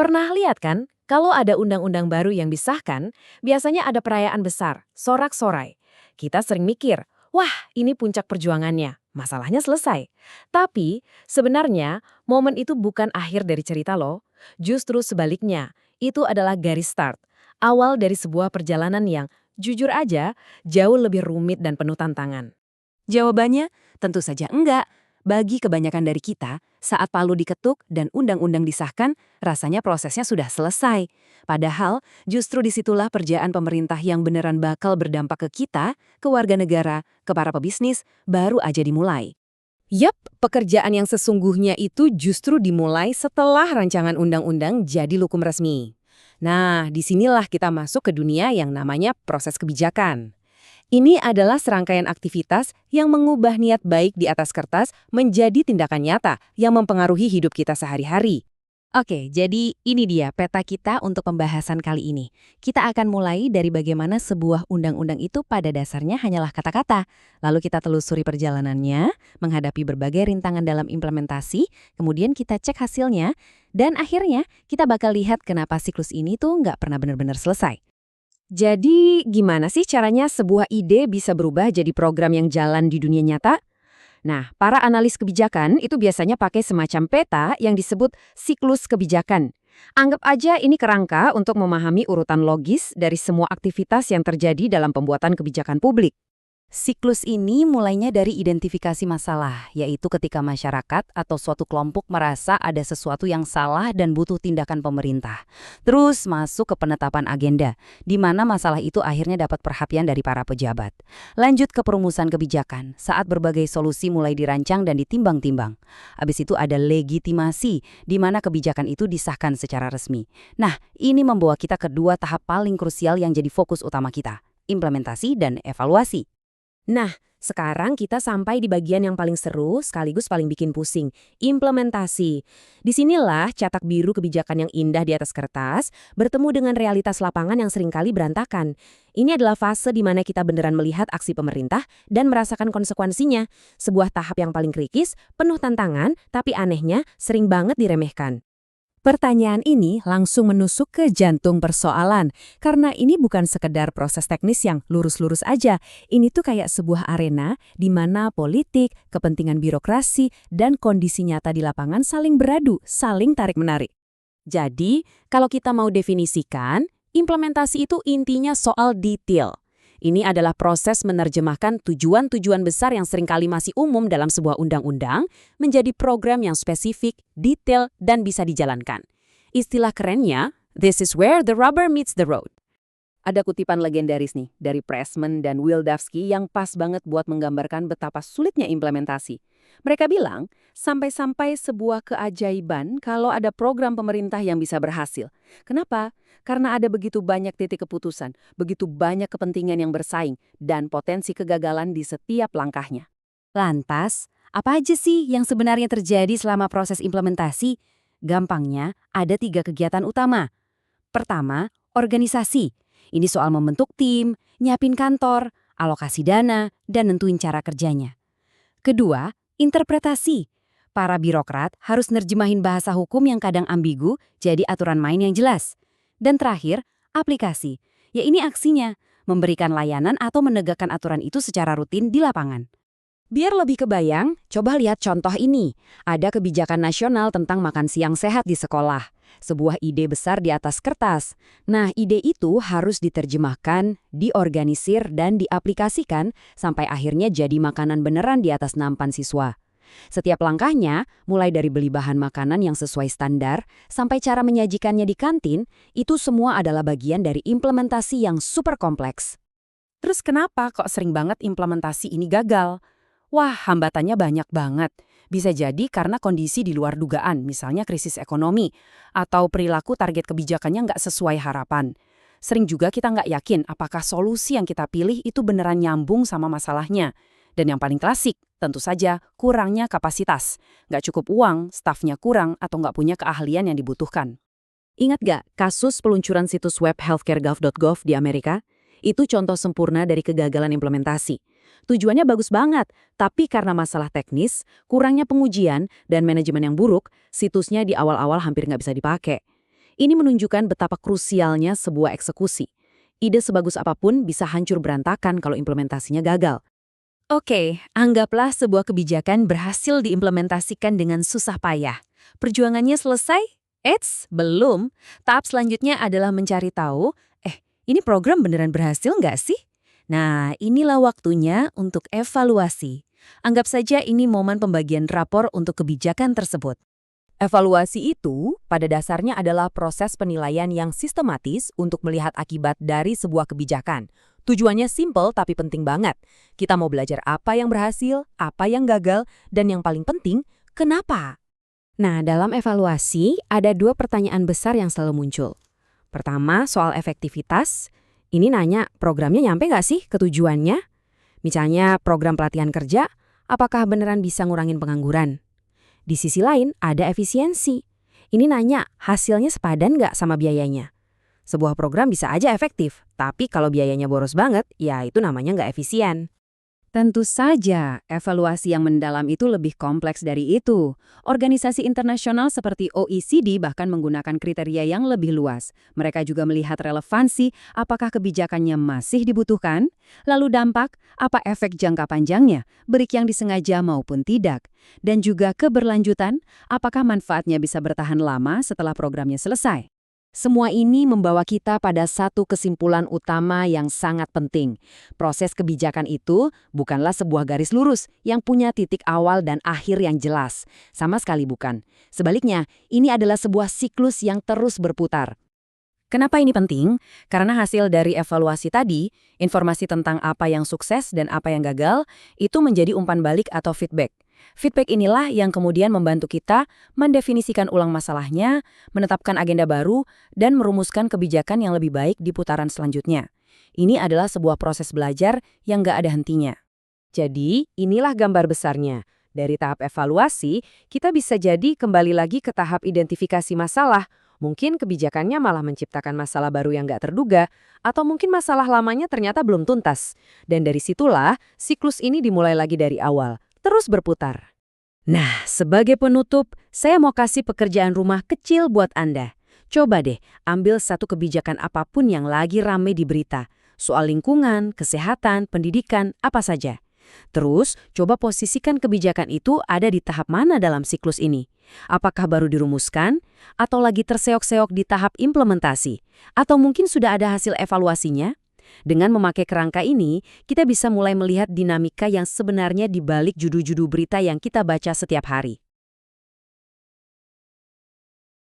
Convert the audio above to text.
Pernah lihat kan, kalau ada undang-undang baru yang disahkan, biasanya ada perayaan besar, sorak-sorai. Kita sering mikir, wah ini puncak perjuangannya, masalahnya selesai. Tapi sebenarnya momen itu bukan akhir dari cerita loh. Justru sebaliknya, itu adalah garis start. Awal dari sebuah perjalanan yang, jujur aja, jauh lebih rumit dan penuh tantangan. Jawabannya, tentu saja enggak. Bagi kebanyakan dari kita, saat palu diketuk dan undang-undang disahkan, rasanya prosesnya sudah selesai. Padahal, justru disitulah perjalanan pemerintah yang beneran bakal berdampak ke kita, ke warga negara, ke para pebisnis, baru aja dimulai. Yap, pekerjaan yang sesungguhnya itu justru dimulai setelah rancangan undang-undang jadi hukum resmi. Nah, disinilah kita masuk ke dunia yang namanya proses kebijakan. Ini adalah serangkaian aktivitas yang mengubah niat baik di atas kertas menjadi tindakan nyata yang mempengaruhi hidup kita sehari-hari. Oke, jadi ini dia peta kita untuk pembahasan kali ini. Kita akan mulai dari bagaimana sebuah undang-undang itu pada dasarnya hanyalah kata-kata. Lalu kita telusuri perjalanannya, menghadapi berbagai rintangan dalam implementasi, kemudian kita cek hasilnya, dan akhirnya kita bakal lihat kenapa siklus ini tuh nggak pernah benar-benar selesai. Jadi, gimana sih caranya sebuah ide bisa berubah jadi program yang jalan di dunia nyata? Nah, para analis kebijakan itu biasanya pakai semacam peta yang disebut siklus kebijakan. Anggap aja ini kerangka untuk memahami urutan logis dari semua aktivitas yang terjadi dalam pembuatan kebijakan publik. Siklus ini mulainya dari identifikasi masalah, yaitu ketika masyarakat atau suatu kelompok merasa ada sesuatu yang salah dan butuh tindakan pemerintah. Terus masuk ke penetapan agenda, di mana masalah itu akhirnya dapat perhatian dari para pejabat. Lanjut ke perumusan kebijakan, saat berbagai solusi mulai dirancang dan ditimbang-timbang. Habis itu ada legitimasi, di mana kebijakan itu disahkan secara resmi. Nah, ini membawa kita ke dua tahap paling krusial yang jadi fokus utama kita, implementasi dan evaluasi. Nah, sekarang kita sampai di bagian yang paling seru sekaligus paling bikin pusing, implementasi. Disinilah cetak biru kebijakan yang indah di atas kertas bertemu dengan realitas lapangan yang seringkali berantakan. Ini adalah fase di mana kita beneran melihat aksi pemerintah dan merasakan konsekuensinya. Sebuah tahap yang paling kritis, penuh tantangan, tapi anehnya sering banget diremehkan. Pertanyaan ini langsung menusuk ke jantung persoalan, karena ini bukan sekedar proses teknis yang lurus-lurus aja. Ini tuh kayak sebuah arena di mana politik, kepentingan birokrasi, dan kondisi nyata di lapangan saling beradu, saling tarik-menarik. Jadi, kalau kita mau definisikan, implementasi itu intinya soal detail. Ini adalah proses menerjemahkan tujuan-tujuan besar yang seringkali masih umum dalam sebuah undang-undang menjadi program yang spesifik, detail, dan bisa dijalankan. Istilah kerennya, this is where the rubber meets the road. Ada kutipan legendaris nih dari Pressman dan Wildavsky yang pas banget buat menggambarkan betapa sulitnya implementasi. Mereka bilang, sampai-sampai sebuah keajaiban kalau ada program pemerintah yang bisa berhasil. Kenapa? Karena ada begitu banyak titik keputusan, begitu banyak kepentingan yang bersaing, dan potensi kegagalan di setiap langkahnya. Lantas, apa aja sih yang sebenarnya terjadi selama proses implementasi? Gampangnya, ada 3 kegiatan utama. Pertama, organisasi. Ini soal membentuk tim, nyiapin kantor, alokasi dana, dan nentuin cara kerjanya. Kedua, interpretasi. Para birokrat harus nerjemahin bahasa hukum yang kadang ambigu jadi aturan main yang jelas. Dan terakhir, aplikasi. Ya ini aksinya, memberikan layanan atau menegakkan aturan itu secara rutin di lapangan. Biar lebih kebayang, coba lihat contoh ini. Ada kebijakan nasional tentang makan siang sehat di sekolah. Sebuah ide besar di atas kertas. Nah, ide itu harus diterjemahkan, diorganisir, dan diaplikasikan sampai akhirnya jadi makanan beneran di atas nampan siswa. Setiap langkahnya, mulai dari beli bahan makanan yang sesuai standar, sampai cara menyajikannya di kantin, itu semua adalah bagian dari implementasi yang super kompleks. Terus kenapa kok sering banget implementasi ini gagal? Wah, hambatannya banyak banget. Bisa jadi karena kondisi di luar dugaan, misalnya krisis ekonomi, atau perilaku target kebijakannya nggak sesuai harapan. Sering juga kita nggak yakin apakah solusi yang kita pilih itu beneran nyambung sama masalahnya. Dan yang paling klasik, tentu saja kurangnya kapasitas. Nggak cukup uang, stafnya kurang, atau nggak punya keahlian yang dibutuhkan. Ingat nggak kasus peluncuran situs web healthcare.gov di Amerika? Itu contoh sempurna dari kegagalan implementasi. Tujuannya bagus banget, tapi karena masalah teknis, kurangnya pengujian, dan manajemen yang buruk, situsnya di awal-awal hampir nggak bisa dipakai. Ini menunjukkan betapa krusialnya sebuah eksekusi. Ide sebagus apapun bisa hancur berantakan kalau implementasinya gagal. Oke, anggaplah sebuah kebijakan berhasil diimplementasikan dengan susah payah. Perjuangannya selesai? Eits, belum. Tahap selanjutnya adalah mencari tahu, ini program beneran berhasil nggak sih? Nah, inilah waktunya untuk evaluasi. Anggap saja ini momen pembagian rapor untuk kebijakan tersebut. Evaluasi itu pada dasarnya adalah proses penilaian yang sistematis untuk melihat akibat dari sebuah kebijakan. Tujuannya simpel tapi penting banget. Kita mau belajar apa yang berhasil, apa yang gagal, dan yang paling penting, kenapa? Nah, dalam evaluasi ada 2 pertanyaan besar yang selalu muncul. Pertama, soal efektivitas. Ini nanya programnya nyampe nggak sih ke tujuannya? Misalnya program pelatihan kerja, apakah beneran bisa ngurangin pengangguran? Di sisi lain, ada efisiensi. Ini nanya, hasilnya sepadan nggak sama biayanya? Sebuah program bisa aja efektif, tapi kalau biayanya boros banget, ya itu namanya nggak efisien. Tentu saja, evaluasi yang mendalam itu lebih kompleks dari itu. Organisasi internasional seperti OECD bahkan menggunakan kriteria yang lebih luas. Mereka juga melihat relevansi, apakah kebijakannya masih dibutuhkan, lalu dampak, apa efek jangka panjangnya, baik yang disengaja maupun tidak, dan juga keberlanjutan, apakah manfaatnya bisa bertahan lama setelah programnya selesai. Semua ini membawa kita pada satu kesimpulan utama yang sangat penting. Proses kebijakan itu bukanlah sebuah garis lurus yang punya titik awal dan akhir yang jelas. Sama sekali bukan. Sebaliknya, ini adalah sebuah siklus yang terus berputar. Kenapa ini penting? Karena hasil dari evaluasi tadi, informasi tentang apa yang sukses dan apa yang gagal, itu menjadi umpan balik atau feedback. Feedback inilah yang kemudian membantu kita mendefinisikan ulang masalahnya, menetapkan agenda baru, dan merumuskan kebijakan yang lebih baik di putaran selanjutnya. Ini adalah sebuah proses belajar yang nggak ada hentinya. Jadi, inilah gambar besarnya. Dari tahap evaluasi, kita bisa jadi kembali lagi ke tahap identifikasi masalah. Mungkin kebijakannya malah menciptakan masalah baru yang nggak terduga, atau mungkin masalah lamanya ternyata belum tuntas. Dan dari situlah, siklus ini dimulai lagi dari awal. Terus berputar. Nah, sebagai penutup, saya mau kasih pekerjaan rumah kecil buat Anda. Coba deh, ambil satu kebijakan apapun yang lagi rame di berita. Soal lingkungan, kesehatan, pendidikan, apa saja. Terus, coba posisikan kebijakan itu ada di tahap mana dalam siklus ini. Apakah baru dirumuskan? Atau lagi terseok-seok di tahap implementasi? Atau mungkin sudah ada hasil evaluasinya? Dengan memakai kerangka ini, kita bisa mulai melihat dinamika yang sebenarnya di balik judul-judul berita yang kita baca setiap hari.